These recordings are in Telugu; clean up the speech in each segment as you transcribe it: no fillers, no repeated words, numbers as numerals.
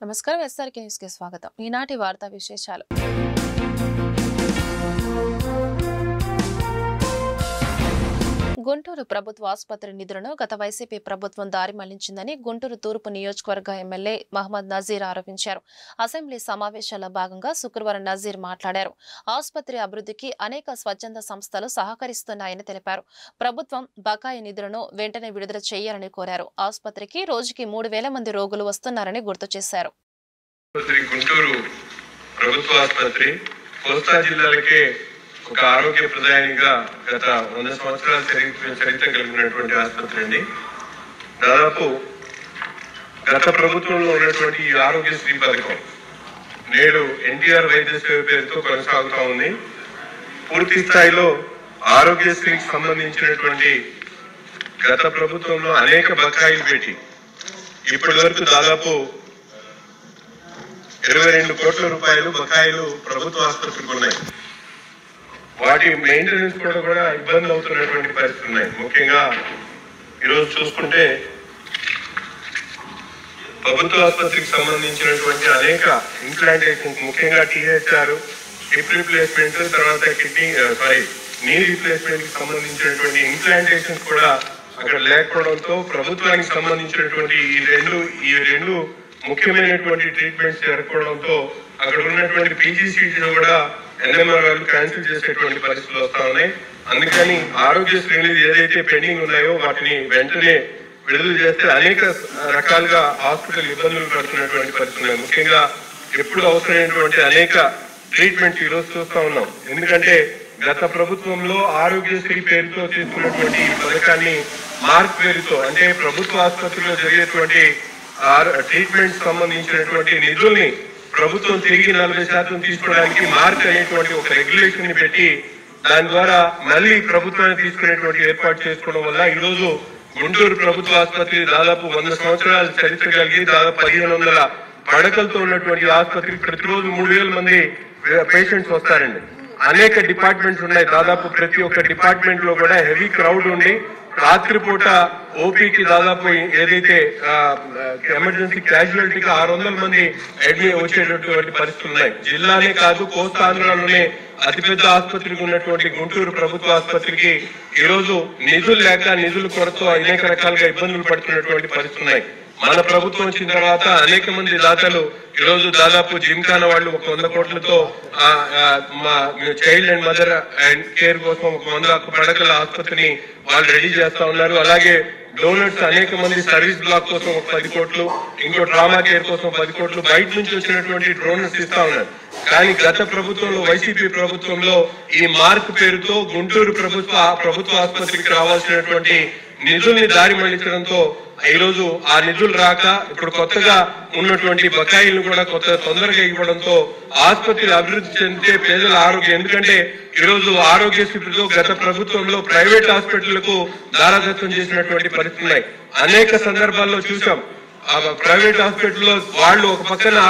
నమస్కారం ఎస్ఆర్కే న్యూస్ కి స్వాగతం. ఈనాటి వార్తా విశేషాలు. గుంటూరు ప్రభుత్వ ఆసుపత్రి నిధులను గత వైసీపీ ప్రభుత్వం దారి మళ్లించిందని గుంటూరు తూర్పు నియోజకవర్గ ఎమ్మెల్యే మహమ్మద్ నజీర్ ఆరోపించారు. అసెంబ్లీ సమావేశాల్లో భాగంగా శుక్రవారం నజీర్ మాట్లాడారు. ఆసుపత్రి అభివృద్ధికి అనేక స్వచ్ఛంద సంస్థలు సహకరిస్తున్నాయని తెలిపారు. ప్రభుత్వం బకాయి నిధులను వెంటనే విడుదల చేయాలని కోరారు. ఆసుపత్రికి రోజుకి 3,000 మంది రోగులు వస్తున్నారని గుర్తు చేశారు. ఒక ఆరోగ్య ప్రదాయానిగా గత 100 సంవత్సరాల చరిత్ర కలిగినటువంటి ఆసుపత్రి అండి. దాదాపు గత ప్రభుత్వంలో ఉన్నటువంటి ఈ ఆరోగ్యశ్రీ పథకం నేడు ఎన్టీఆర్ వైద్య సేవ పేరుతో కొనసాగుతా ఉంది. పూర్తి స్థాయిలో ఆరోగ్యశ్రీకి సంబంధించినటువంటి గత ప్రభుత్వంలో అనేక బకాయిలు పెట్టి ఇప్పటి వరకు దాదాపు 22 కోట్ల రూపాయలు బకాయిలు ప్రభుత్వ ఆసుపత్రికి ఉన్నాయి. వాటి మెయింటెనెన్స్ కూడా ఇబ్బంది అవుతున్నటువంటి పరిస్థితులు ఉన్నాయి. ముఖ్యంగా ఈరోజు చూసుకుంటే ప్రభుత్వ ఆసుపత్రికి సంబంధించినటువంటి అనేక ఇంప్లాంటేషన్స్, ముఖ్యంగా టీహెచ్ఆర్, హిప్ రీప్లేస్మెంట్, తర్వాత నీ రీప్లేస్మెంట్ కి సంబంధించినటువంటి ఇంప్లాంటేషన్స్ కూడా అక్కడ లేకపోవడంతో ప్రభుత్వానికి సంబంధించినటువంటి ఈ రెండు ముఖ్యమైనటువంటి ట్రీట్మెంట్స్ జరగకపోవడంతో అక్కడ ఉన్నటువంటి పీజీసీటీలు కూడా ఎన్ఎంఆర్ వాళ్ళు క్యాన్సిల్ చేసేటువంటి పరిస్థితులు వస్తా ఉన్నాయి. అందుకని ఆరోగ్యశ్రేణులు ఏదైతే పెండింగ్ ఉన్నాయో వాటిని వెంటనే విడుదల చేస్తే అనేక రకాలుగా హాస్పిటల్ ఇబ్బందులు పడుతున్నటువంటి పరిస్థితులు, ముఖ్యంగా ఎప్పుడు అవసరమైనటువంటి అనేక ట్రీట్మెంట్స్ ఈ రోజు చూస్తా ఉన్నాం. ఎందుకంటే గత ప్రభుత్వంలో ఆరోగ్యశ్రీ పేరుతో తీసుకున్నటువంటి ఈ పథకాన్ని మార్క్ పేరుతో, అంటే ప్రభుత్వ ఆసుపత్రిలో జరిగేటువంటి ట్రీట్మెంట్ సంబంధించినటువంటి నిధుల్ని ప్రభుత్వం తిరిగి 40% తీసుకోవడానికి మార్క్ అనేటువంటి ఒక రెగ్యులేషన్ ని పెట్టి దాని ద్వారా మళ్ళీ ప్రభుత్వాన్ని తీసుకునేటువంటి ఏర్పాటు చేసుకోవడం వల్ల ఈ రోజు గుంటూరు ప్రభుత్వ ఆసుపత్రి దాదాపు 100 సంవత్సరాల చరిత్ర కలిగి దాదాపు 1500 పడకలతో ఉన్నటువంటి ఆసుపత్రికి ప్రతిరోజు 3,000 మంది పేషెంట్స్ వస్తారండి. అనేక డిపార్ట్మెంట్స్ ఉన్నాయి. దాదాపు ప్రతి ఒక్క డిపార్ట్మెంట్ లో కూడా హెవీ క్రౌడ్ ఉండి రాత్రిపూట ఓపీకి దాదాపు ఏదైతే ఎమర్జెన్సీ క్యాజువాలిటీకి 600 మంది అడ్మిట్ వచ్చేటటువంటి పరిస్థితులు ఉన్నాయి. జిల్లానే కాదు, కోస్తాంధ్రలోనే అతిపెద్ద ఆసుపత్రికి ఉన్నటువంటి గుంటూరు ప్రభుత్వ ఆసుపత్రికి ఈ రోజు నిధులు లేక నిధుల కొరతో అనేక రకాలుగా ఇబ్బందులు పడుతున్నటువంటి పరిస్థితులు ఉన్నాయి. మన ప్రభుత్వం వచ్చిన తర్వాత అనేక మంది దాతలు ఈ రోజు దాదాపు జిమ్ఖానా వాళ్ళు 100 కోట్లతో child and mother and care కోసం 100 పడకల ఆసుపత్రిని వాళ్ళు రెడీ చేస్తా ఉన్నారు. అలాగే డోనర్స్ అనేక మంది సర్వీస్ బ్లాక్ కోసం 10 కోట్లు, ఇంకో ట్రామా కేర్ కోసం 10 కోట్లు బయట నుంచి వచ్చినటువంటి డోనర్స్ ఇస్తా ఉన్నారు. కానీ గత ప్రభుత్వంలో, వైసీపీ ప్రభుత్వంలో ఈ మార్క్ పేరుతో గుంటూరు ప్రభుత్వ ఆసుపత్రికి రావాల్సినటువంటి నిధుల్ని దారి మళ్లించడంతో ఈ రోజు ఆ నిధులు రాక ఇప్పుడు కొత్తగా ఉన్నటువంటి బకాయిలను కూడా తొందరగా ఇవ్వడంతో ఆసుపత్రి అభివృద్ధి చెందితే పేదల ఆరోగ్యం, ఎందుకంటే ఈ రోజు ఆరోగ్యశ్రీతో గత ప్రభుత్వంలో ప్రైవేట్ హాస్పిటళ్లకు దారాదత్తం చేసినటువంటి పరిస్థితులు ఉన్నాయి. అనేక సందర్భాల్లో చూసాం. ప్రైవేట్ హాస్పిటల్లో వాళ్ళు ఒక పక్కన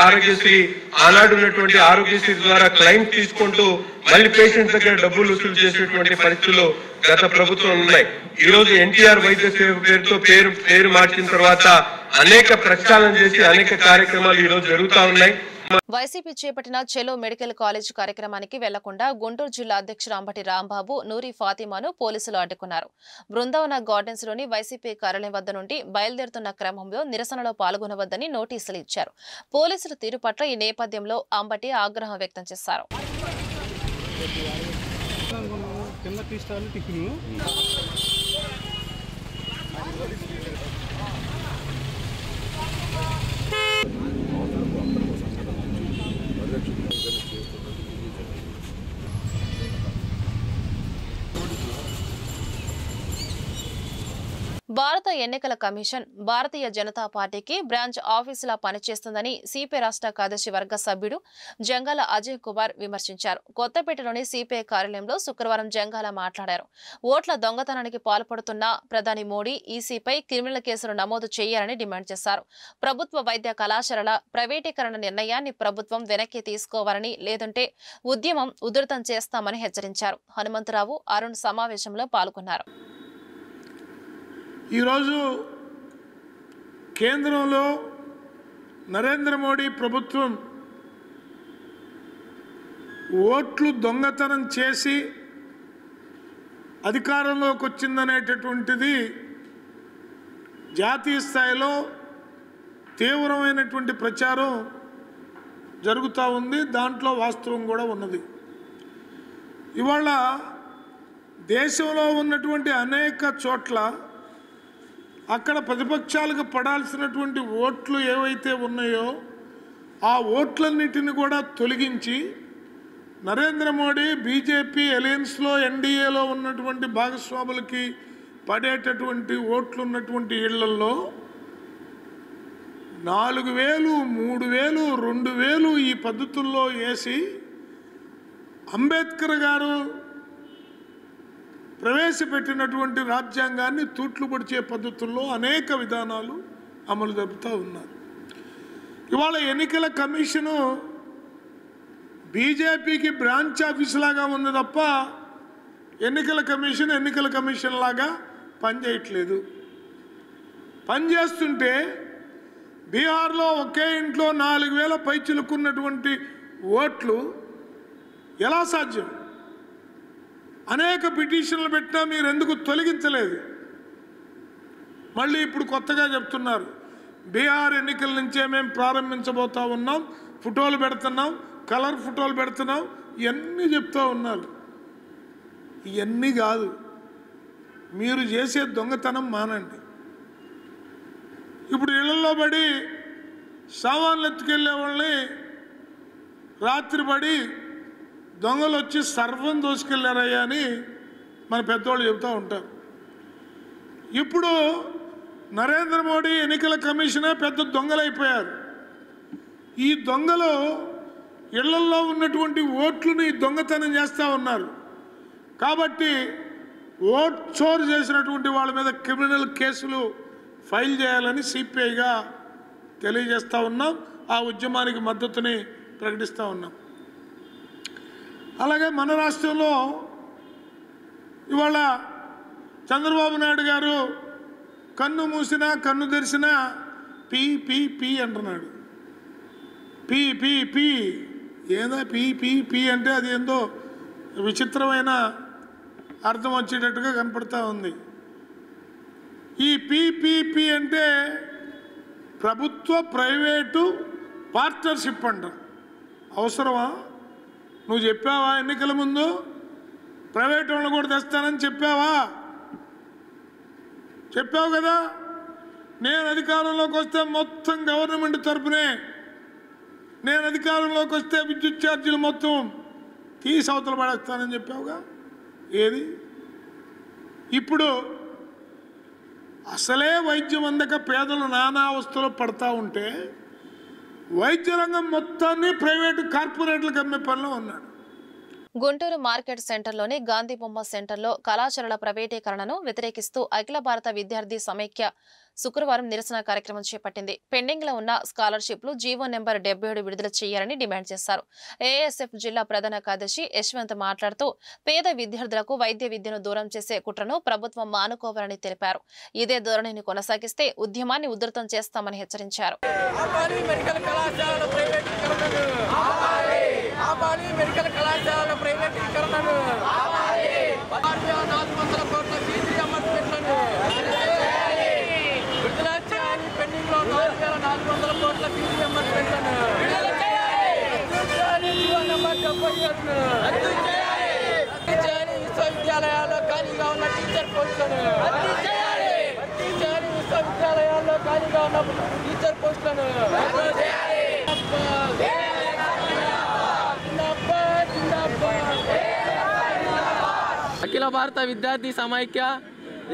ఆరోగ్యశ్రీ ఆనాడు ఉన్నటువంటి ఆరోగ్యశ్రీ ద్వారా క్లెయిమ్స్ తీసుకుంటూ మళ్ళీ పేషెంట్స్ దగ్గర డబ్బులు వసూలు చేసేటువంటి పరిస్థితులు గత ప్రభుత్వం ఉన్నాయి. ఈ రోజు ఎన్టీఆర్ వైద్య సేవ పేరుతో పేరు మార్చిన తర్వాత అనేక ప్రక్షాళన చేసి అనేక కార్యక్రమాలు ఈ రోజు జరుగుతా ఉన్నాయి. వైసీపీ చేపట్టిన చెలో మెడికల్ కాలేజ్ కార్యక్రమానికి వెళ్లకుండా గుంటూరు జిల్లా అధ్యక్షుడు అంబటి రాంబాబు, నూరి ఫాతిమాను పోలీసులు అడ్డుకున్నారు. బృందావన గార్డెన్స్ లోని వైసీపీ కార్యాలయం వద్ద నుండి బయలుదేరుతున్న క్రమంలో నిరసనలో పాల్గొనవద్దని నోటీసులు ఇచ్చారు. పోలీసుల తీరు పట్ల ఈ నేపథ్యంలో అంబటి ఆగ్రహం వ్యక్తం చేశారు. భారత ఎన్నికల కమిషన్ భారతీయ జనతా పార్టీకి బ్రాంచ్ ఆఫీసులా పనిచేస్తుందని సిపిఐ రాష్ట్ర కార్యదర్శి వర్గ సభ్యుడు జంగాల అజయ్ కుమార్ విమర్శించారు. కొత్తపేటలోని సిపిఐ కార్యాలయంలో శుక్రవారం జంగాల మాట్లాడారు. ఓట్ల దొంగతనానికి పాల్పడుతున్న ప్రధాని మోడీ ఈసీపై క్రిమినల్ కేసులు నమోదు చేయాలని డిమాండ్ చేశారు. ప్రభుత్వ వైద్య కళాశాలల ప్రైవేటీకరణ నిర్ణయాన్ని ప్రభుత్వం వెనక్కి తీసుకోవాలని, లేదంటే ఉద్యమం ఉధృతం చేస్తామని హెచ్చరించారు. హనుమంతరావు, అరుణ్ సమావేశంలో పాల్గొన్నారు. ఈరోజు కేంద్రంలో నరేంద్ర మోడీ ప్రభుత్వం ఓట్లు దొంగతనం చేసి అధికారంలోకి వచ్చిందనేటటువంటిది జాతీయ స్థాయిలో తీవ్రమైనటువంటి ప్రచారం జరుగుతూ ఉంది. దాంట్లో వాస్తవం కూడా ఉన్నది. ఇవాళ దేశంలో ఉన్నటువంటి అనేక చోట్ల అక్కడ ప్రతిపక్షాలకు పడాల్సినటువంటి ఓట్లు ఏవైతే ఉన్నాయో ఆ ఓట్లన్నిటిని కూడా తొలగించి నరేంద్ర మోడీ బీజేపీ అలయన్స్లో ఎన్డీఏలో ఉన్నటువంటి భాగస్వాములకి పడేటటువంటి ఓట్లు ఉన్నటువంటి ఇళ్లల్లో 4,000, 3,000, 2,000 ఈ పద్ధతుల్లో వేసి అంబేద్కర్ గారు ప్రవేశపెట్టినటువంటి రాజ్యాంగాన్ని తూట్లు పొడిచే పద్ధతుల్లో అనేక విధానాలు అమలు జరుపుతూ ఉన్నారు. ఇవాళ ఎన్నికల కమిషను బీజేపీకి బ్రాంచ్ ఆఫీస్ లాగా ఉంది తప్ప ఎన్నికల కమిషన్ లాగా పనిచేయట్లేదు. పనిచేస్తుంటే బీహార్లో ఒకే ఇంట్లో 4,000 పైచిలుకున్నటువంటి ఓట్లు ఎలా సాధ్యం? అనేక పిటిషన్లు పెట్టినా మీరు ఎందుకు తొలగించలేదు? మళ్ళీ ఇప్పుడు కొత్తగా చెప్తున్నారు బీహార్ ఎన్నికల నుంచే మేము ప్రారంభించబోతా ఉన్నాం, ఫోటోలు పెడుతున్నాం, కలర్ ఫోటోలు పెడుతున్నాం, ఇవన్నీ చెప్తూ ఉన్నారు. ఇవన్నీ కాదు, మీరు చేసే దొంగతనం మానండి. ఇప్పుడు ఇళ్లలో పడి సామాన్లు ఎత్తుకెళ్ళే వాళ్ళని రాత్రి పడి దొంగలు వచ్చి సర్వం దోసుకెళ్ళారయ్యా అని మన పెద్దవాళ్ళు చెబుతూ ఉంటారు. ఇప్పుడు నరేంద్ర మోడీ ఎన్నికల కమిషనే పెద్ద దొంగలైపోయారు. ఈ దొంగలు ఇళ్లల్లో ఉన్నటువంటి ఓట్లని దొంగతనం చేస్తూ ఉన్నారు. కాబట్టి ఓట్ చోరు చేసినటువంటి వాళ్ళ మీద క్రిమినల్ కేసులు ఫైల్ చేయాలని సిపిఐగా తెలియజేస్తూ ఉన్నాం. ఆ ఉద్యమానికి మద్దతుని ప్రకటిస్తూ ఉన్నాం. అలాగే మన రాష్ట్రంలో ఇవాళ చంద్రబాబు నాయుడు గారు కన్ను మూసినా కన్ను తెరిసినా పీ పీ పీ అంటున్నాడు. పీ పీ పీ ఏదో పీ పీ పీ అంటే అది ఏందో విచిత్రమైన అర్థం వచ్చేటట్టుగా కనపడతా ఉంది. ఈ పీపీపీ అంటే ప్రభుత్వ ప్రైవేటు పార్ట్నర్షిప్ అంట. అవసరమా? నువ్వు చెప్పావా ఎన్నికల ముందు? ప్రైవేట్ వాళ్ళని కూడా తెస్తానని చెప్పావా? చెప్పావు కదా. నేను అధికారంలోకి వస్తే మొత్తం గవర్నమెంట్ తరపునే, నేను అధికారంలోకి వస్తే విద్యుత్ ఛార్జీలు మొత్తం తీసి అవతల పడేస్తానని చెప్పావుగా. ఏది? ఇప్పుడు అసలే వైద్యం అందక పేదలు నానా అవస్థలో పడతా ఉంటే వైద్య రంగం మొత్తాన్ని ప్రైవేటు కార్పొరేట్లకు అమ్మే పనిలో ఉన్నాడు. గుంటూరు మార్కెట్ సెంటర్లోని గాంధీ బొమ్మ సెంటర్లో కళాశాలల ప్రైవేటీకరణను వ్యతిరేకిస్తూ అఖిల భారత విద్యార్థి సమైక్య శుక్రవారం నిరసన కార్యక్రమం చేపట్టింది. పెండింగ్ లో ఉన్న స్కాలర్షిప్లు జీవో నెంబర్ 77 విడుదల చేయాలని డిమాండ్ చేశారు. ఏఎస్ఎఫ్ జిల్లా ప్రధాన కార్యదర్శి యశ్వంత్ మాట్లాడుతూ పేద విద్యార్థులకు వైద్య విద్యను దూరం చేసే కుట్రను ప్రభుత్వం మానుకోవాలని తెలిపారు. ఇదే ధోరణిని కొనసాగిస్తే ఉద్యమాన్ని ఉధృతం చేస్తామని హెచ్చరించారు. విశ్వవిద్యాలయాల్లో ఖాళీగా ఉన్న టీచర్ పోస్టులను విశ్వవిద్యాలయాల్లో ఖాళీగా ఉన్న టీచర్ పోస్టులను అఖిల భారత విద్యార్థి సమైక్య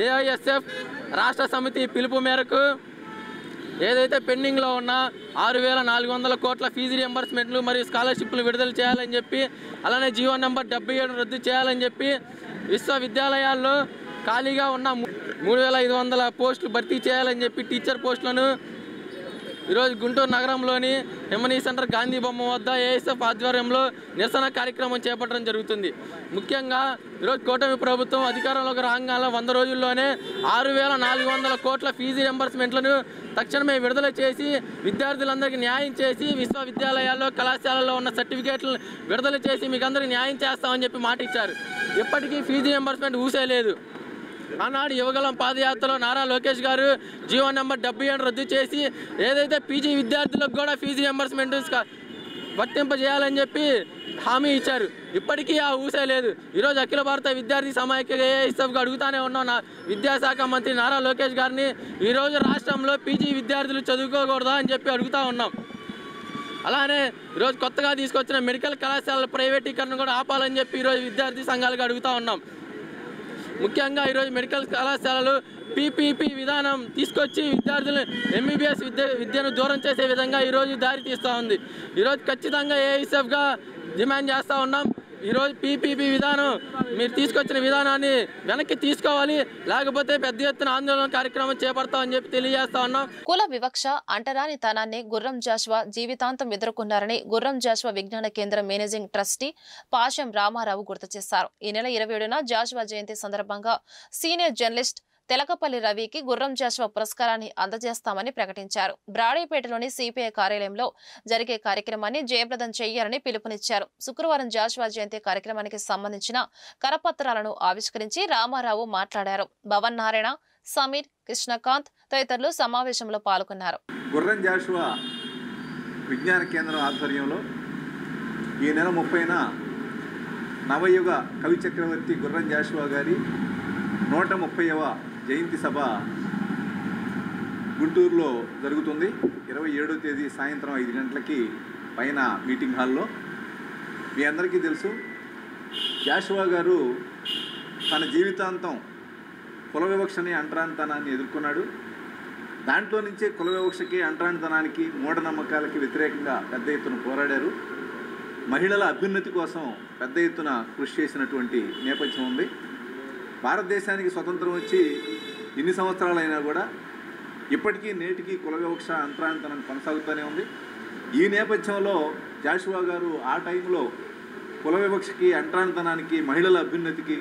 ఏఐఎస్ఎఫ్ రాష్ట్ర సమితి పిలుపు మేరకు ఏదైతే పెండింగ్లో ఉన్న 6,400 కోట్ల ఫీజు రియంబర్స్మెంట్లు మరియు స్కాలర్షిప్లు విడుదల చేయాలని చెప్పి, అలానే జీవో నెంబర్ 77 రద్దు చేయాలని చెప్పి, విశ్వవిద్యాలయాల్లో ఖాళీగా ఉన్న 3,500 పోస్టులు భర్తీ చేయాలని చెప్పి టీచర్ పోస్టులను ఈరోజు గుంటూరు నగరంలోని ఎమ్ఎన్ఈ సెంటర్ గాంధీ బొమ్మ వద్ద ఏఎస్ఎఫ్ ఆధ్వర్యంలో నిరసన కార్యక్రమం చేపట్టడం జరుగుతుంది. ముఖ్యంగా ఈరోజు కూటమి ప్రభుత్వం అధికారంలోకి రాగానే 100 రోజుల్లోనే 6,400 కోట్ల ఫీజు రింబర్స్మెంట్లను తక్షణమే విడుదల చేసి విద్యార్థులందరికీ న్యాయం చేసి విశ్వవిద్యాలయాల్లో కళాశాలల్లో ఉన్న సర్టిఫికేట్లను విడుదల చేసి మీకు అందరికీ న్యాయం చేస్తామని చెప్పి మాట ఇచ్చారు. ఇప్పటికీ ఫీజు రింబర్స్మెంట్ ఊసేలేదు. ఆనాడు యువగలం పాదయాత్రలో నారా లోకేష్ గారు జీవో నెంబర్ 77 రద్దు చేసి ఏదైతే పీజీ విద్యార్థులకు కూడా ఫీజు రింబర్స్మెంట్ వర్తింపజేయాలని చెప్పి హామీ ఇచ్చారు. ఇప్పటికీ ఆ ఊసే లేదు. ఈరోజు అఖిల భారత విద్యార్థి సమాఖ్య ఏఐఎస్ఎఫ్గా అడుగుతానే ఉన్నాం విద్యాశాఖ మంత్రి నారా లోకేష్ గారిని, ఈరోజు రాష్ట్రంలో పీజీ విద్యార్థులు చదువుకోకూడదా అని చెప్పి అడుగుతూ ఉన్నాం. అలానే ఈరోజు కొత్తగా తీసుకొచ్చిన మెడికల్ కళాశాలల ప్రైవేటీకరణ కూడా ఆపాలని చెప్పి ఈరోజు విద్యార్థి సంఘాలుగా అడుగుతూ ఉన్నాం. ముఖ్యంగా ఈరోజు మెడికల్ కళాశాలలు పీపీపీ విధానం తీసుకొచ్చి విద్యార్థులు ఎంబీబీఎస్ విద్యను దూరం చేసే విధంగా ఈరోజు దారి తీస్తూ ఉంది. ఈరోజు ఖచ్చితంగా ఏఐఎస్ఎఫ్గా డిమాండ్ చేస్తూ ఉన్నాం. ఈరోజు పీపీపీ విధానం మీరు తీసుకొచ్చిన విధానాన్ని వెనక్కి తీసుకోవాలి, లేకపోతే పెద్ద ఎత్తున ఆందోళన కార్యక్రమం చేపడతామని చెప్పి తెలియజేస్తా ఉన్నాం. కుల వివక్ష అంటరాని తనాన్ని గుర్రం జాషువా జీవితాంతం ఎదుర్కొన్నారని గుర్రం జాషువా విజ్ఞాన కేంద్రం మేనేజింగ్ ట్రస్టీ పాశం రామారావు గుర్తు చేశారు. ఈ నెల 27న జాషువా జయంతి సందర్భంగా సీనియర్ జర్నలిస్ట్ తెలకపల్లి రవికి గుర్రం జాషువా పురస్కారాన్ని అందజేస్తామని ప్రకటించారు. బ్రాడీపేటలోని సిపిఐ కార్యాలయంలో జరిగే కార్యక్రమాన్ని జయప్రదం చేయాలని పిలుపునిచ్చారు. శుక్రవారం జాషువా జయంతి కార్యక్రమానికి సంబంధించిన కరపత్రాలను ఆవిష్కరించి రామారావు మాట్లాడారు. భవన్ నారాయణ, సమీర్, కృష్ణకాంత్ తదితరులు సమావేశంలో పాల్గొన్నారు. గుర్రం జాషువా విజ్ఞాన కేంద్రం ఆధ్వర్యంలో ఈ నెల 30న నవయుగ కవి చక్రవర్తి గుర్రం జాషువా గారి 130వ జయంతి సభ గుంటూరులో జరుగుతుంది. 27వ తేదీ సాయంత్రం 5 గంటలకి పైన మీటింగ్ హాల్లో. మీ అందరికీ తెలుసు, జాషువా గారు తన జీవితాంతం కుల వివక్షని అంటరానితనాన్ని ఎదుర్కొన్నాడు. దాంట్లో నుంచే కుల వివక్షకి అంటరానితనానికి మూఢనమ్మకాలకి వ్యతిరేకంగా పెద్ద ఎత్తున పోరాడారు. మహిళల అభ్యున్నతి కోసం పెద్ద ఎత్తున కృషి చేసినటువంటి నేపథ్యం ఉంది. భారతదేశానికి స్వతంత్రం వచ్చి ఇన్ని సంవత్సరాలైనా కూడా ఇప్పటికీ నేటికి కుల వివక్ష అంతరానితనం కొనసాగుతూనే ఉంది. ఈ నేపథ్యంలో జాషువా గారు ఆ టైంలో కుల వివక్షకి అంటరానితనానికి మహిళల అభ్యున్నతికి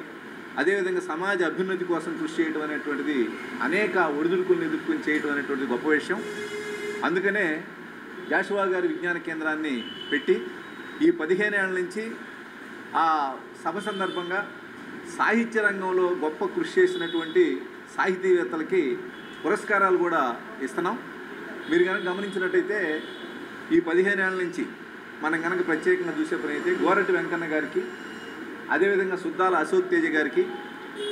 అదేవిధంగా సమాజ అభ్యున్నతి కోసం కృషి చేయడం అనేటువంటిది అనేక ఒడిదుడుకులను ఎదుర్కొని చేయడం అనేటువంటిది గొప్ప విషయం. అందుకనే జాషువా గారి విజ్ఞాన కేంద్రాన్ని పెట్టి ఈ 15 ఏళ్ల నుంచి ఆ సభ సందర్భంగా సాహిత్య రంగంలో గొప్ప కృషి చేసినటువంటి సాహితీవేత్తలకి పురస్కారాలు కూడా ఇస్తున్నాం. మీరు కనుక గమనించినట్టయితే ఈ 15 ఏళ్ల నుంచి మనం కనుక ప్రత్యేకంగా చూసే పని అయితే గోరటి వెంకన్న గారికి, అదేవిధంగా సుద్దాల అశోక్ తేజ గారికి,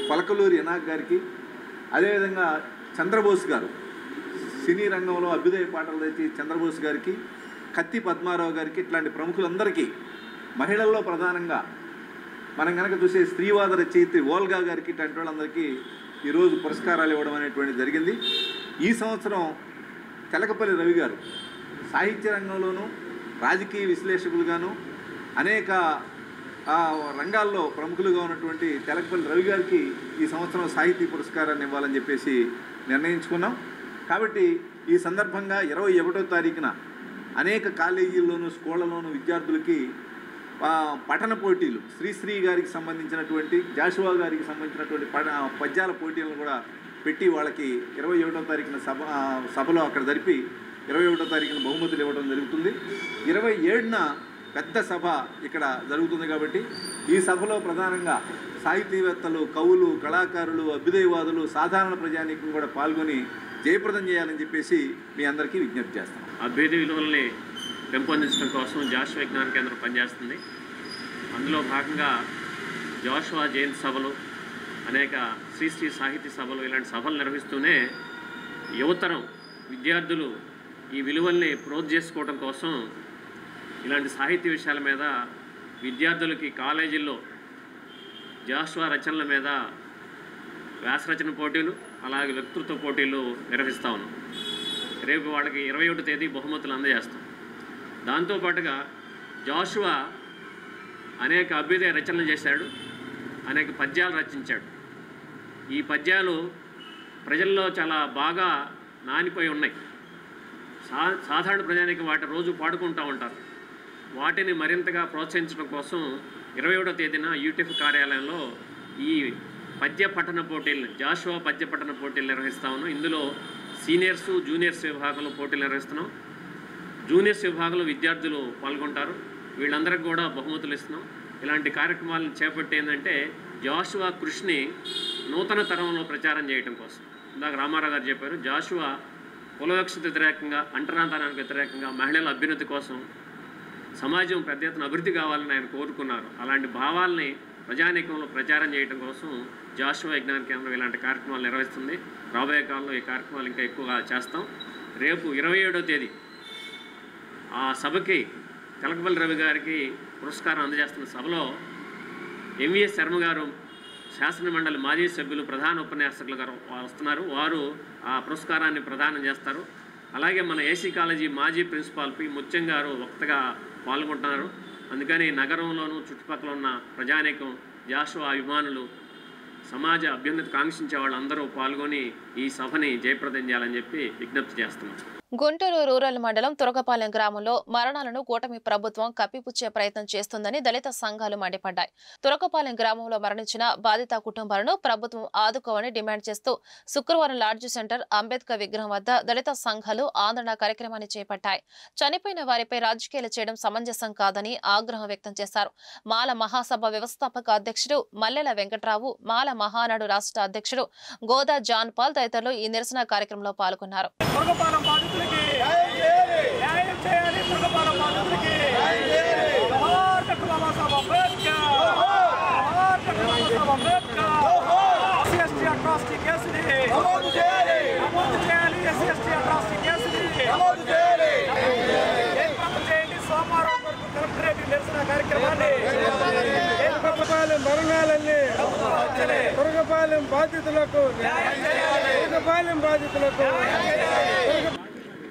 పలకలూరి ఎనాక్ గారికి, అదేవిధంగా చంద్రబోస్ గారు సినీ రంగంలో అభ్యుదయ పాటలు తెచ్చి చంద్రబోస్ గారికి, కత్తి పద్మారావు గారికి, ఇట్లాంటి ప్రముఖులందరికీ మహిళల్లో ప్రధానంగా మనం కనుక చూసే స్త్రీవాద రచయిత్రి ఓల్గా గారికి ఇట్లాంటి వాళ్ళందరికీ ఈరోజు పురస్కారాలు ఇవ్వడం అనేటువంటిది జరిగింది. ఈ సంవత్సరం తెలకపల్లి రవి గారు సాహిత్య రంగంలోనూ రాజకీయ విశ్లేషకులుగాను అనేక రంగాల్లో ప్రముఖులుగా ఉన్నటువంటి తెలకపల్లి రవి గారికి ఈ సంవత్సరం సాహితీ పురస్కారాన్ని ఇవ్వాలని చెప్పేసి నిర్ణయించుకున్నాం. కాబట్టి ఈ సందర్భంగా 21వ తారీఖున అనేక కాలేజీల్లోనూ స్కూళ్లలోనూ విద్యార్థులకి పఠన పోటీలు, శ్రీశ్రీ గారికి సంబంధించినటువంటి జాషువా గారికి సంబంధించినటువంటి పద్యాల పోటీలను కూడా పెట్టి వాళ్ళకి 21వ తారీఖున సభలో అక్కడ జరిపి 21వ తారీఖున బహుమతులు ఇవ్వడం జరుగుతుంది. 27న పెద్ద సభ ఇక్కడ జరుగుతుంది. కాబట్టి ఈ సభలో ప్రధానంగా సాహితీవేత్తలు, కవులు, కళాకారులు, అభ్యుదయవాదులు, సాధారణ ప్రజానీకం కూడా పాల్గొని జయప్రదం చేయాలని చెప్పేసి మీ అందరికీ విజ్ఞప్తి చేస్తాం. అభ్యుదయ విలువల్ని పెంపొందించడం కోసం జాషువా విజ్ఞాన కేంద్రం పనిచేస్తుంది. అందులో భాగంగా జాషువా జయంతి సభలు, అనేక శ్రీశ్రీ సాహితీ సభలు, ఇలాంటి సభలు నిర్వహిస్తూనే యువతరం విద్యార్థులు ఈ విలువల్ని ప్రోత్సహించుకోవడం కోసం ఇలాంటి సాహిత్య విషయాల మీద విద్యార్థులకి కాలేజీల్లో జాషువా రచనల మీద వ్యాసరచన పోటీలు, అలాగే వక్తృత్వ పోటీలు నిర్వహిస్తూ ఉన్నాం. రేపు వాళ్ళకి 21వ తేదీ బహుమతులు అందజేస్తాం. దాంతోపాటుగా జాషువా అనేక అభ్యుదయ రచనలు చేశాడు, అనేక పద్యాలు రచించాడు. ఈ పద్యాలు ప్రజల్లో చాలా బాగా నానిపోయి ఉన్నాయి. సాధారణ ప్రజానికి వాటి రోజు పాడుకుంటూ ఉంటారు. వాటిని మరింతగా ప్రోత్సహించడం కోసం 21వ తేదీన యూటీఎఫ్ కార్యాలయంలో ఈ పద్య పఠన పోటీలు, జాషువా పద్య పఠన పోటీలు నిర్వహిస్తా ఉన్నాం. ఇందులో సీనియర్స్, జూనియర్స్ విభాగంలో పోటీలు నిర్వహిస్తున్నాం. జూనియర్స్ విభాగంలో విద్యార్థులు పాల్గొంటారు. వీళ్ళందరికీ కూడా బహుమతులు ఇస్తున్నాం. ఇలాంటి కార్యక్రమాలను చేపట్టి ఏంటంటే జాషువా కృషిని నూతన తరంలో ప్రచారం చేయడం కోసం. ఇందాక రామారావు గారు చెప్పారు, జాషువా కులవివక్షత వ్యతిరేకంగా, అంటరాంతరానికి వ్యతిరేకంగా, మహిళల అభ్యున్నతి కోసం, సమాజం పెద్ద ఎత్తున అభివృద్ధి కావాలని ఆయన కోరుకున్నారు. అలాంటి భావాల్ని ప్రజానీకంలో ప్రచారం చేయడం కోసం జాషువా విజ్ఞాన కేంద్రం ఇలాంటి కార్యక్రమాలు నిర్వహిస్తుంది. రాబోయే కాలంలో ఈ కార్యక్రమాలు ఇంకా ఎక్కువగా చేస్తాం. రేపు 27వ తేదీ ఆ సభకి తెలకపల్లి రవి గారికి పురస్కారం అందజేస్తున్న సభలో ఎంవిఎస్ శర్మ గారు, శాసనమండలి మాజీ సభ్యులు, ప్రధాన ఉపన్యాసకులు గారు వస్తున్నారు. వారు ఆ పురస్కారాన్ని ప్రదానం చేస్తారు. అలాగే మన ఏసీ కాలేజీ మాజీ ప్రిన్సిపాల్ పి ముత్యం గారు వక్తగా పాల్గొంటున్నారు. అందుకని నగరంలోనూ చుట్టుపక్కల ఉన్న ప్రజానీకం, జాషువా అభిమానులు, సమాజ అభ్యున్నతి కాంక్షించే వాళ్ళందరూ పాల్గొని ఈ సభని జయప్రదం చేయాలని చెప్పి విజ్ఞప్తి చేస్తున్నాం. గుంటూరు రూరల్ మండలం తురకపాలెం గ్రామంలో మరణాలను కూటమి ప్రభుత్వం కప్పిపుచ్చే ప్రయత్నం చేస్తుందని దళిత సంఘాలు మండిపడ్డాయి. తురకపాలెం గ్రామంలో మరణించిన బాధిత కుటుంబాలను ప్రభుత్వం ఆదుకోవాలని డిమాండ్ చేస్తూ శుక్రవారం లాడ్జ్ సెంటర్ అంబేద్కర్ విగ్రహం వద్ద దళిత సంఘాలు ఆందోళన కార్యక్రమాన్ని చేపట్టాయి. చనిపోయిన వారిపై రాజకీయాలు చేయడం సమంజసం కాదని ఆగ్రహం వ్యక్తం చేశారు. మాల మహాసభ వ్యవస్థాపక అధ్యక్షుడు మల్లెల వెంకట్రావు, మాల మహానాడు రాష్ట్ర అధ్యక్షుడు గోదా జాన్ పాల్ తదితరులు ఈ నిరసన కార్యక్రమంలో పాల్గొన్నారు. తురకపాలెం బాధితులకు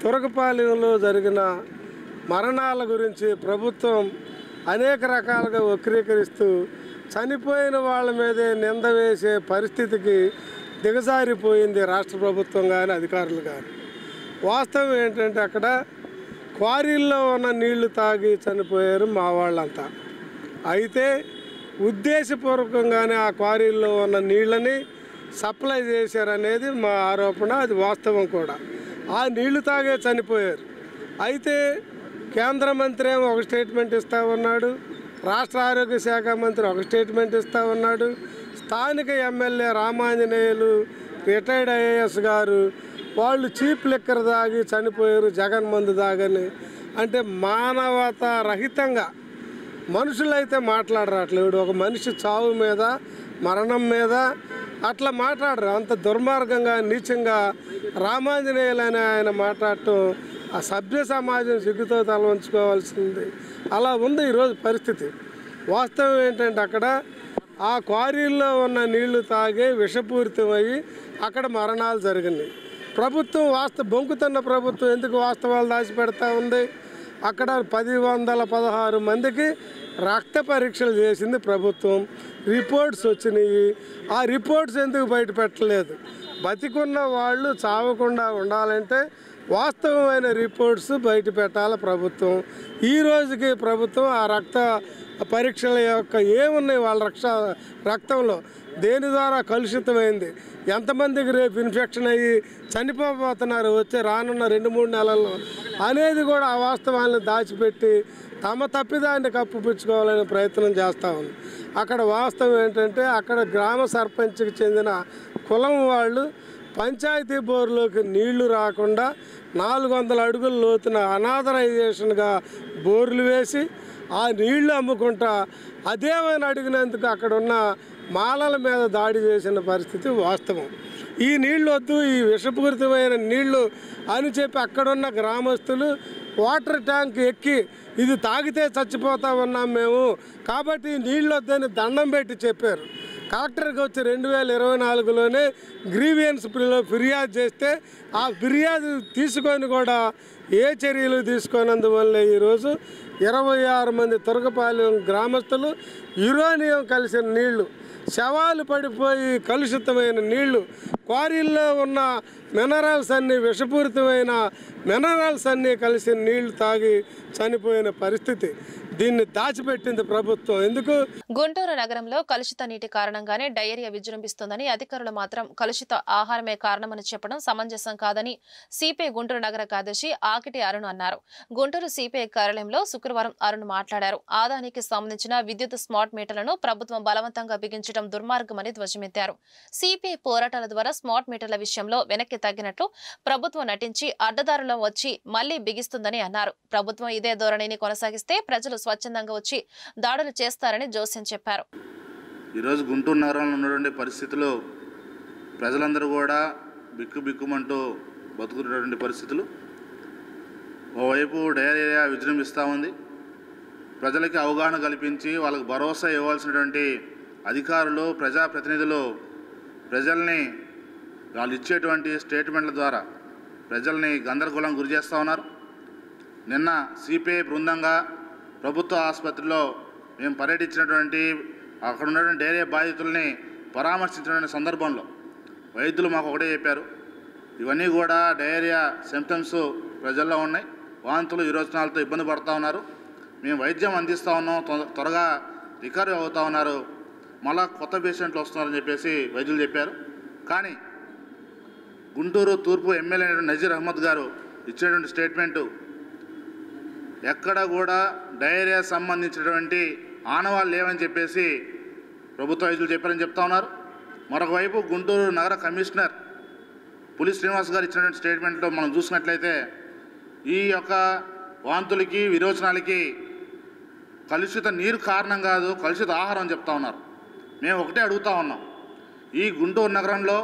తురకపాలెంలో జరిగిన మరణాల గురించి ప్రభుత్వం అనేక రకాలుగా వక్రీకరిస్తూ చనిపోయిన వాళ్ళ మీదే నింద వేసే పరిస్థితికి దిగజారిపోయింది రాష్ట్ర ప్రభుత్వం కానీ అధికారులు కానీ. వాస్తవం ఏంటంటే అక్కడ క్వారీల్లో ఉన్న నీళ్లు తాగి చనిపోయారు మా వాళ్ళంతా. అయితే ఉద్దేశపూర్వకంగానే ఆ క్వారీల్లో ఉన్న నీళ్ళని సప్లై చేశారనేది మా ఆరోపణ. అది వాస్తవం కూడా. ఆ నీళ్లు తాగే చనిపోయారు. అయితే కేంద్ర మంత్రి ఏమో ఒక స్టేట్మెంట్ ఇస్తూ ఉన్నాడు, రాష్ట్ర ఆరోగ్య శాఖ మంత్రి ఒక స్టేట్మెంట్ ఇస్తూ ఉన్నాడు, స్థానిక ఎమ్మెల్యే రామాంజనేయులు రిటైర్డ్ ఐఏఎస్ గారు వాళ్ళు చీప్ లిక్కర్ తాగి చనిపోయారు, జగన్ మందు తాగని. అంటే మానవత రహితంగా మనుషులైతే మాట్లాడరాట్లేడు. ఒక మనిషి చావు మీద, మరణం మీద అట్లా మాట్లాడరు. అంత దుర్మార్గంగా, నీచంగా రామాంజనేయులు అని ఆయన మాట్లాడటం ఆ సభ్య సమాజం సిగ్గుతో తల వంచుకోవాల్సింది. అలా ఉంది ఈరోజు పరిస్థితి. వాస్తవం ఏంటంటే అక్కడ ఆ క్వారీల్లో ఉన్న నీళ్లు తాగి విషపూరితమయ్యి అక్కడ మరణాలు జరిగినాయి. ప్రభుత్వం బొంకుతున్న ప్రభుత్వం ఎందుకు వాస్తవాలు దాచిపెడతా ఉంది? అక్కడ 116 మందికి రక్త పరీక్షలు చేసింది ప్రభుత్వం. రిపోర్ట్స్ వచ్చినాయి. ఆ రిపోర్ట్స్ ఎందుకు బయట పెట్టలేదు? బతికున్న వాళ్ళు చావకుండా ఉండాలంటే వాస్తవమైన రిపోర్ట్స్ బయట పెట్టాలి ప్రభుత్వం. ఈ రోజుకి ప్రభుత్వం ఆ రక్త పరీక్షల యొక్క ఏమున్నాయి వాళ్ళ రక్తంలో, దేని ద్వారా కలుషితమైంది, ఎంతమందికి రేపు ఇన్ఫెక్షన్ అయ్యి చనిపోతున్నారు వచ్చే రానున్న 2-3 నెలల్లో అనేది కూడా ఆ వాస్తవాన్ని దాచిపెట్టి తమ తప్పిదాన్ని కప్పిపుచ్చుకోవాలనే ప్రయత్నం చేస్తూ ఉంది. అక్కడ వాస్తవం ఏంటంటే అక్కడ గ్రామ సర్పంచ్కి చెందిన కులం వాళ్ళు పంచాయతీ బోర్లోకి నీళ్లు రాకుండా 400 అడుగుల లోతున అనాథరైజేషన్గా బోర్లు వేసి ఆ నీళ్లు అమ్ముకుంటా అదేమైనా అడిగినందుకు అక్కడ ఉన్న మాలల మీద దాడి చేసిన పరిస్థితి వాస్తవం. ఈ నీళ్ళు వద్దు, ఈ విషపూరితమైన నీళ్లు అని చెప్పి అక్కడున్న గ్రామస్తులు వాటర్ ట్యాంక్ ఎక్కి ఇది తాగితే చచ్చిపోతా ఉన్నాం మేము, కాబట్టి నీళ్ళు వద్దని దండం పెట్టి చెప్పారు. కలెక్టర్కి వచ్చి 2024లోనే గ్రీవియన్స్ ఫిర్యాదు చేస్తే ఆ ఫిర్యాదు తీసుకొని కూడా ఏ చర్యలు తీసుకున్నందువల్ల ఈరోజు 26 మంది తురకపాలెం గ్రామస్తులు యురేనియం కలిసిన నీళ్లు, శవాలు పడిపోయి కలుషితమైన నీళ్లు, క్వారీల్లో ఉన్న మినరల్స్ అన్నీ విషపూరితమైన మినరల్స్ అన్నీ కలిసిన నీళ్లు తాగి చనిపోయిన పరిస్థితి. దీన్ని దాచిపెట్టింది ప్రభుత్వం. ఎందుకు? గుంటూరు నగరంలో కలుషిత నీటి కారణంగానే డయేరియా విజృంభిస్తోందని, అధికారులు మాత్రం కలుషిత ఆహారమే కారణమని చెప్పడం సమంజసం కాదని సిపిఐ గుంటూరు నగర కార్యదర్శి ఆకిటి అరుణ్ అన్నారు. గుంటూరు సిపిఐ కార్యాలయంలో శుక్రవారం అరుణ్ మాట్లాడారు. ఆదానికి సంబంధించిన విద్యుత్ స్మార్ట్ మీటర్లను ప్రభుత్వం బలవంతంగా బిగించడం దుర్మార్గమని ధ్వజమెత్తారు. సిపిఐ పోరాటాల ద్వారా స్మార్ట్ మీటర్ల విషయంలో వెనక్కి తగ్గినట్లు ప్రభుత్వం నటించి అడ్డదారులో వచ్చి మళ్లీ బిగిస్తుందని అన్నారు. ప్రభుత్వం ఇదే ధోరణిని కొనసాగిస్తే ప్రజలు స్వచ్ఛందంగా వచ్చి దాడులు చేస్తారని జోస్యం చెప్పారు. ఈరోజు గుంటూరు నగరంలో ఉన్నటువంటి పరిస్థితులు ప్రజలందరూ కూడా బిక్కుమంటూ బతుకుతున్నటువంటి పరిస్థితులు. ఓవైపు డయేరియా విజృంభిస్తూ ఉంది. ప్రజలకి అవగాహన కల్పించి వాళ్ళకి భరోసా ఇవ్వాల్సినటువంటి అధికారులు, ప్రజాప్రతినిధులు ప్రజల్ని వాళ్ళు ఇచ్చేటువంటి స్టేట్మెంట్ల ద్వారా ప్రజల్ని గందరగోళం గురి చేస్తూ ఉన్నారు. నిన్న సిపిఐ బృందంగా ప్రభుత్వ ఆసుపత్రిలో మేము పర్యటించినటువంటి అక్కడ ఉన్నటువంటి డయేరియా బాధితుల్ని పరామర్శించినటువంటి సందర్భంలో వైద్యులు మాకు ఒకటే చెప్పారు, ఇవన్నీ కూడా డయేరియా సిమ్టమ్స్ ప్రజల్లో ఉన్నాయి, వాంతులు విరోచనాలతో ఇబ్బంది పడుతూ ఉన్నారు, మేము వైద్యం అందిస్తూ ఉన్నాం, త్వరగా రికవరీ అవుతూ ఉన్నారు, మళ్ళా కొత్త పేషెంట్లు వస్తున్నారని చెప్పేసి వైద్యులు చెప్పారు. కానీ గుంటూరు తూర్పు ఎమ్మెల్యే నజీర్ అహ్మద్ గారు ఇచ్చినటువంటి స్టేట్మెంటు ఎక్కడ కూడా డయేరియా సంబంధించినటువంటి ఆనవాళ్ళు లేవని చెప్పేసి ప్రభుత్వ వైద్యులు చెప్పారని చెప్తా ఉన్నారు. మరొక వైపు గుంటూరు నగర కమిషనర్ పులి శ్రీనివాస్ గారు ఇచ్చినటువంటి స్టేట్మెంట్లో మనం చూసినట్లయితే ఈ యొక్క వాంతులకి విరోచనాలకి కలుషిత నీరు కారణం కాదు, కలుషిత ఆహారం అని చెప్తా ఉన్నారు. మేము ఒకటే అడుగుతూ ఉన్నాం, ఈ గుంటూరు నగరంలో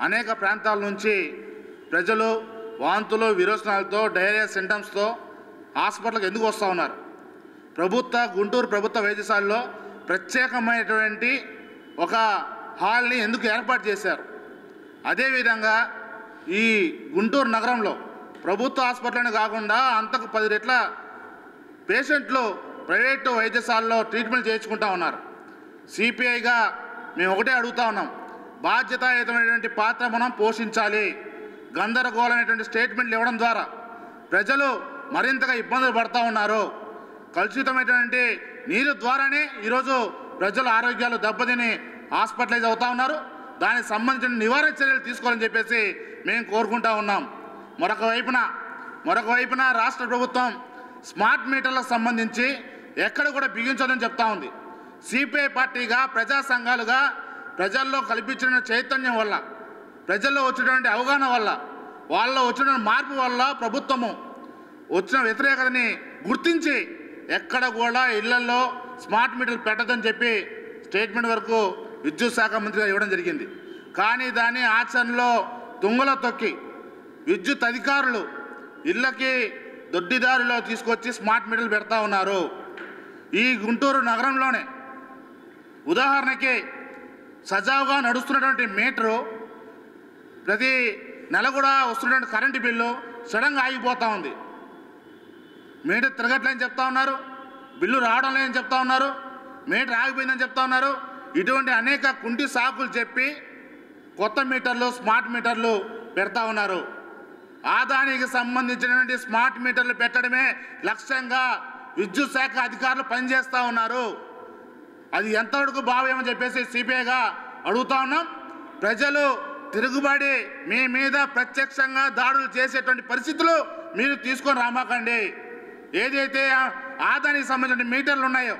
అనేక ప్రాంతాల నుంచి ప్రజలు వాంతులు విరోచనాలతో డయేరియా సింటమ్స్తో హాస్పిటల్కి ఎందుకు వస్తూ ఉన్నారు? గుంటూరు ప్రభుత్వ వైద్యశాలలో ప్రత్యేకమైనటువంటి ఒక హాల్ని ఎందుకు ఏర్పాటు చేశారు? అదేవిధంగా ఈ గుంటూరు నగరంలో ప్రభుత్వ హాస్పిటల్ని కాకుండా అంతకు 10 రెట్ల పేషెంట్లు ప్రైవేటు వైద్యశాలలో ట్రీట్మెంట్ చేయించుకుంటూ ఉన్నారు. సిపిఐగా మేము ఒకటే అడుగుతూ ఉన్నాం, బాధ్యతాయుతమైనటువంటి పాత్ర మనం పోషించాలి. గందరగోళమైనటువంటి స్టేట్మెంట్లు ఇవ్వడం ద్వారా ప్రజలు మరింతగా ఇబ్బందులు పడుతూ ఉన్నారు. కలుషితమైనటువంటి నీరు ద్వారానే ఈరోజు ప్రజల ఆరోగ్యాలు దెబ్బతిని హాస్పిటలైజ్ అవుతూ ఉన్నారు. దానికి సంబంధించిన నివారణ చర్యలు తీసుకోవాలని చెప్పేసి మేము కోరుకుంటా ఉన్నాం. మరొక వైపున రాష్ట్ర ప్రభుత్వం స్మార్ట్ మీటర్లకు సంబంధించి ఎక్కడ కూడా బిగించదని చెప్తా ఉంది. సిపిఐ పార్టీగా, ప్రజా సంఘాలుగా ప్రజల్లో కల్పించిన చైతన్యం వల్ల, ప్రజల్లో వచ్చినటువంటి అవగాహన వల్ల, వాళ్ళలో వచ్చిన మార్పు వల్ల ప్రభుత్వము వచ్చిన వ్యతిరేకతని గుర్తించి ఎక్కడ కూడా ఇళ్లలో స్మార్ట్ మీటర్లు పెట్టదని చెప్పి స్టేట్మెంట్ వరకు విద్యుత్ శాఖ మంత్రిగా ఇవ్వడం జరిగింది. కానీ దాన్ని ఆచరణలో తుంగలో తొక్కి విద్యుత్ అధికారులు ఇళ్ళకి దొడ్డిదారిలో తీసుకొచ్చి స్మార్ట్ మీటర్లు పెడతా ఉన్నారు. ఈ గుంటూరు నగరంలోనే ఉదాహరణకి సజావుగా నడుస్తున్నటువంటి మీటరు ప్రతి నెల కూడా వస్తున్నటువంటి కరెంటు బిల్లు సడన్గా ఆగిపోతూ ఉంది. మీటర్ తిరగట్లేని చెప్తా ఉన్నారు, బిల్లు రావడం లేదని చెప్తా ఉన్నారు, మీటర్ ఆగిపోయిందని చెప్తా ఉన్నారు. ఇటువంటి అనేక కుంటి సాకులు చెప్పి కొత్త మీటర్లు, స్మార్ట్ మీటర్లు పెడతా ఉన్నారు. ఆదానికి సంబంధించినటువంటి స్మార్ట్ మీటర్లు పెట్టడమే లక్ష్యంగా విద్యుత్ శాఖ అధికారులు పనిచేస్తూ ఉన్నారు. అది ఎంతవరకు భావ్యమని చెప్పేసి సిపిఐగా అడుగుతా ఉన్నాం. ప్రజలు తిరుగుబడి మీ మీద ప్రత్యక్షంగా దాడులు చేసేటువంటి పరిస్థితులు మీరు తీసుకొని రామాకండి. ఏదైతే ఆదానికి సంబంధించిన మీటర్లు ఉన్నాయో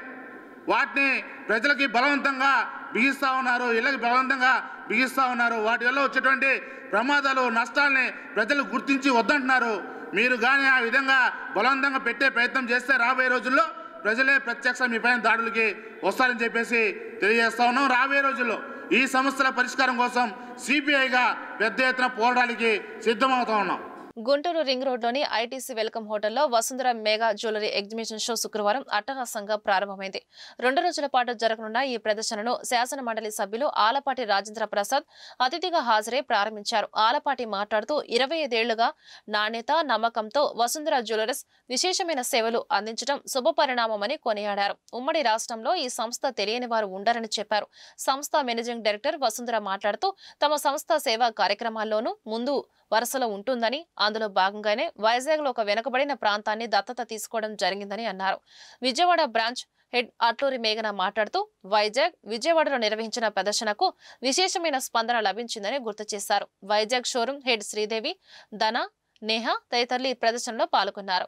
వాటిని ప్రజలకి బలవంతంగా బిగిస్తూ ఉన్నారు, ఇళ్ళకి బలవంతంగా బిగిస్తూ ఉన్నారు. వాటి వల్ల వచ్చేటువంటి ప్రమాదాలు, నష్టాలని ప్రజలు గుర్తించి వద్దంటున్నారు. మీరు కానీ ఆ విధంగా బలవంతంగా పెట్టే ప్రయత్నం చేస్తే రాబోయే రోజుల్లో ప్రజలే ప్రత్యక్ష మీ పైన దాడులకి వస్తారని చెప్పేసి తెలియజేస్తా ఉన్నాం. రాబోయే రోజుల్లో ఈ సమస్యల పరిష్కారం కోసం సిపిఐగా పెద్ద ఎత్తున పోరాటానికి సిద్ధమవుతా ఉన్నాం. గుంటూరు రింగ్ రోడ్లోని ఐటీసీ వెల్కమ్ హోటల్లో Vasundhara mega jewellery exhibition show శుక్రవారం అట్టహాసంగా ప్రారంభమైంది. 2 రోజుల పాటు జరగనున్న ఈ ప్రదర్శనను శాసన మండలి సభ్యులు ఆలపాటి రాజేంద్ర ప్రసాద్ అతిథిగా హాజరై ప్రారంభించారు. ఆలపాటి మాట్లాడుతూ 25 ఏళ్లుగా నాణ్యత, నమ్మకంతో వసుంధర జ్యువెలర్స్ విశేషమైన సేవలు అందించడం శుభపరిణామమని కొనియాడారు. ఉమ్మడి రాష్ట్రంలో ఈ సంస్థ తెలియని వారు ఉండరని చెప్పారు. సంస్థ మేనేజింగ్ డైరెక్టర్ వసుంధర మాట్లాడుతూ తమ సంస్థ సేవా కార్యక్రమాల్లోనూ ముందు వరుసలో ఉంటుందని, అందులో భాగంగానే వైజాగ్లో ఒక వెనుకబడిన ప్రాంతాన్ని దత్తత తీసుకోవడం జరిగిందని అన్నారు. విజయవాడ బ్రాంచ్ హెడ్ అట్లూరి మేఘన మాట్లాడుతూ విజయవాడలో నిర్వహించిన ప్రదర్శనకు విశేషమైన స్పందన లభించిందని గుర్తు చేశారు. వైజాగ్ షోరూం హెడ్ శ్రీదేవి, ధన, నేహ తదితరులు ఈ ప్రదర్శనలో పాల్గొన్నారు.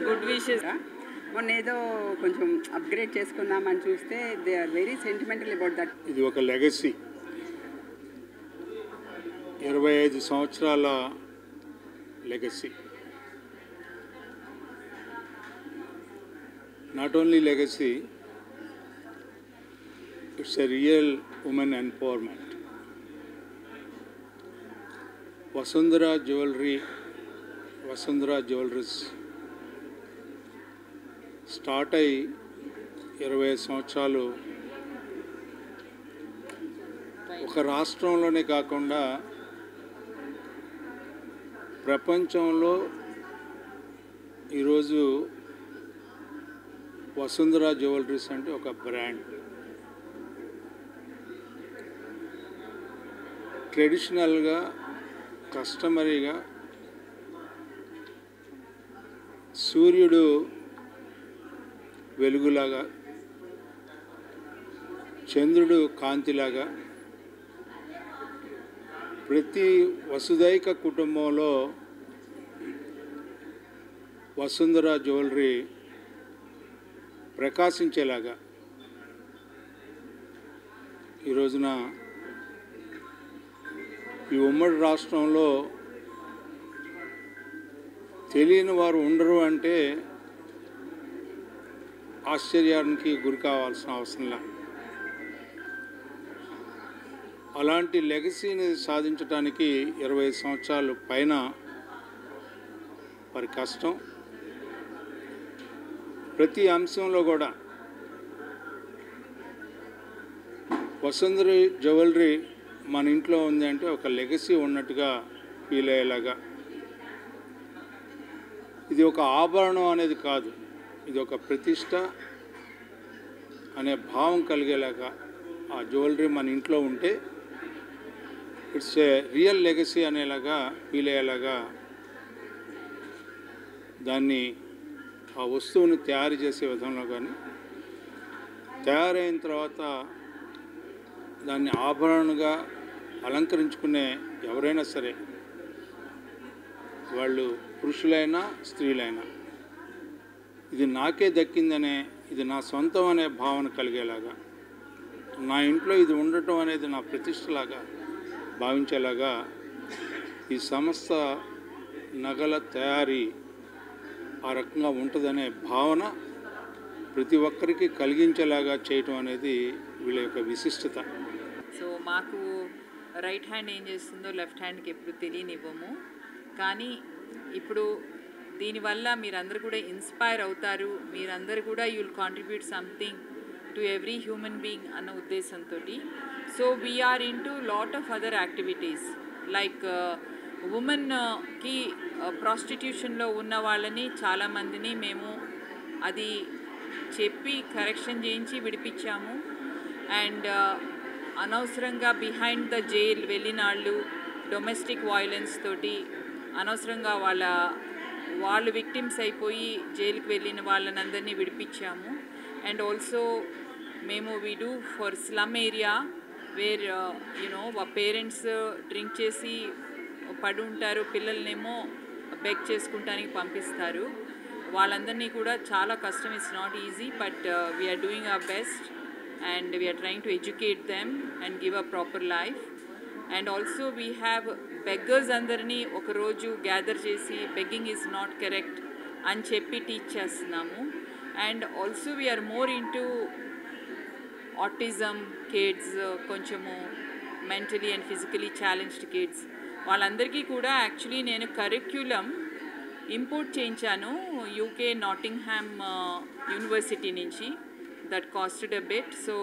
Good wishes. మొన్న ఏదో కొంచెం అప్గ్రేడ్ చేసుకుందామని చూస్తే they are very sentimental about that. ఇది ఒక లెగసీ, 25 సంవత్సరాల legacy. Not only legacy, it's a real women empowerment. Vasundhara jewelleries start అయ్యి 20 సంవత్సరాలు ఒక రాష్ట్రంలోనే కాకుండా ప్రపంచంలో ఈరోజు వసుంధర జ్యువెలరీస్ అంటే ఒక బ్రాండ్. ట్రెడిషనల్గా, కస్టమరీగా సూర్యుడు వెలుగులాగా, చంద్రుడు కాంతిలాగా ప్రతి వసుదైక కుటుంబంలో వసుంధర జ్యువెలరీ ప్రకాశించేలాగా ఈ రోజున ఈ ఉమ్మడి రాష్ట్రంలో తెలియని వారు ఉండరు అంటే ఆశ్చర్యానికి గురి కావాల్సిన అవసరంలా. అలాంటి లెగసీని సాధించడానికి 20 సంవత్సరాలు పైన వారి కష్టం. ప్రతి అంశంలో కూడా వసుంధర జ్యువెలరీ మన ఇంట్లో ఉంది అంటే ఒక లెగసీ ఉన్నట్టుగా ఫీల్ అయ్యేలాగా. ఇది ఒక ఆభరణం అనేది కాదు, ఇది ఒక ప్రతిష్ట అనే భావం కలిగేలాగా ఆ జ్యువెలరీ మన ఇంట్లో ఉంటే ఇట్స్ ఏ రియల్ లెగసీ అనేలాగా ఫీల్ అయ్యేలాగా దాన్ని ఆ వస్తువుని తయారు చేసే విధంలో కానీ, తయారైన తర్వాత దాన్ని ఆభరణంగా అలంకరించుకునే ఎవరైనా సరే, వాళ్ళు పురుషులైనా స్త్రీలైనా, ఇది నాకే దక్కిందనే, ఇది నా సొంతం అనే భావన కలిగేలాగా, నా ఇంట్లో ఇది ఉండటం అనేది నా ప్రతిష్టలాగా భావించేలాగా ఈ సంస్థ నగల తయారీ ఆ రకంగా ఉంటుందనే భావన ప్రతి ఒక్కరికి కలిగించేలాగా చేయటం అనేది వీళ్ళ యొక్క విశిష్టత. సో మాకు రైట్ హ్యాండ్ ఏం చేస్తుందో లెఫ్ట్ హ్యాండ్కి ఎప్పుడు తెలియనివ్వము. కానీ ఇప్పుడు దీనివల్ల మీరందరూ కూడా ఇన్స్పైర్ అవుతారు, మీరందరూ కూడా you will contribute something to every human being అన్న ఉద్దేశంతో. So we are into lot of other activities like ఉమెన్కి ప్రాస్టిట్యూషన్లో ఉన్న వాళ్ళని చాలామందిని మేము అది చెప్పి కరెక్షన్ చేయించి విడిపించాము. అండ్ అనవసరంగా బిహైండ్ ద జైల్ వెళ్ళిన వాళ్ళు డొమెస్టిక్ వైలెన్స్ తోటి అనవసరంగా వాళ్ళు విక్టిమ్స్ అయిపోయి జైలుకి వెళ్ళిన వాళ్ళనందరినీ విడిపించాము. అండ్ ఆల్సో మేము we do for slum area where you know parents drink చేసి పడి ఉంటారు, పిల్లల్నేమో బెగ్ చేసుకుంటానికి పంపిస్తారు. వాళ్ళందరినీ కూడా చాలా కష్టం, it's not easy, but we are doing our best and we are trying to educate them and give a proper life. And also we have beggars అందరినీ ఒకరోజు గ్యాదర్ చేసి బెగ్గింగ్ ఈజ్ నాట్ కరెక్ట్ అని చెప్పి టీచ్ చేస్తున్నాము. And also we are more into autism kids, కొంచెము mentally and physically challenged kids, వాళ్ళందరికీ కూడా యాక్చువల్లీ నేను కరిక్యులం ఇంపోర్ట్ చేయించాను యూకే నాటింగ్హామ్ యూనివర్సిటీ నుంచి. That costed a bit. So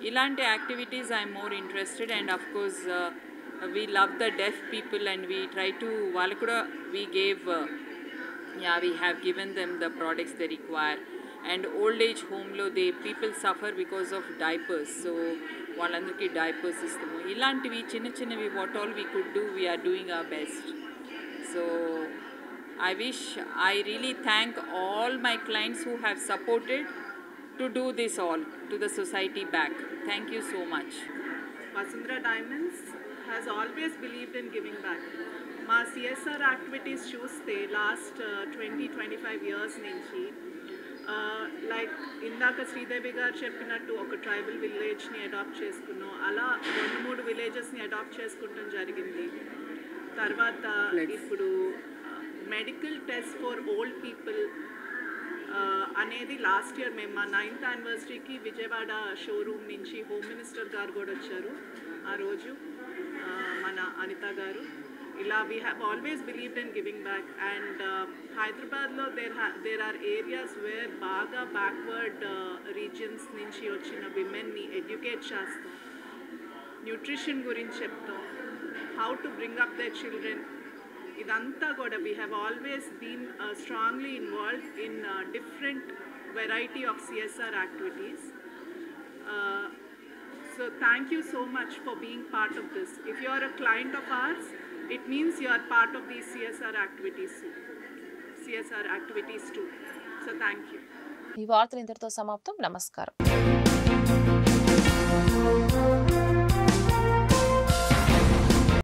ఇలాంటి activities I'm more interested. And of course we love the deaf people and we try to వాళ్ళకు కూడా we gave we have given them the products they require. And old age home lo people suffer because of diapers, so వాళ్ళందరికీ diapers ఇస్తాము. ఇలాంటివి చిన్న చిన్నవి what all we could do, we are doing our best. So I really thank all my clients who have supported to do this all to the society back. Thank you so much. Vasundhara Diamonds has always believed in giving back. మా సిఎస్ఆర్ యాక్టివిటీస్ చూస్తే లాస్ట్ 20-25 ఇయర్స్ నుంచి లైక్ ఇందాక శ్రీదేవి గారు చెప్పినట్టు ఒక ట్రైబల్ విలేజ్ని అడాప్ట్ చేసుకున్నాం. అలా 2-3 విలేజెస్ని అడాప్ట్ చేసుకుంటాం జరిగింది. తర్వాత ఇప్పుడు medical test for old people అనేది లాస్ట్ ఇయర్ మేము మా 9th యానివర్సరీకి విజయవాడ షోరూమ్ నుంచి హోమ్ మినిస్టర్ గారు కూడా వచ్చారు ఆ రోజు, మన అనిత గారు. ఇలా we have always believed in giving back. And హైదరాబాద్లో there are areas where బాగా బ్యాక్వర్డ్ రీజియన్స్ నుంచి వచ్చిన విమెన్ని ఎడ్యుకేట్ చేస్తాం, న్యూట్రిషన్ గురించి చెప్తాం, how to bring up their children. ఇదంతా కూడా we have always been strongly involved in different variety of CSR activities. So thank you so much for being part of this. If you are a client of ours, it means you are part of these CSR activities too. So thank you. ఈ వార్తలు ఇంతటితో సమాప్తం. నమస్కారం.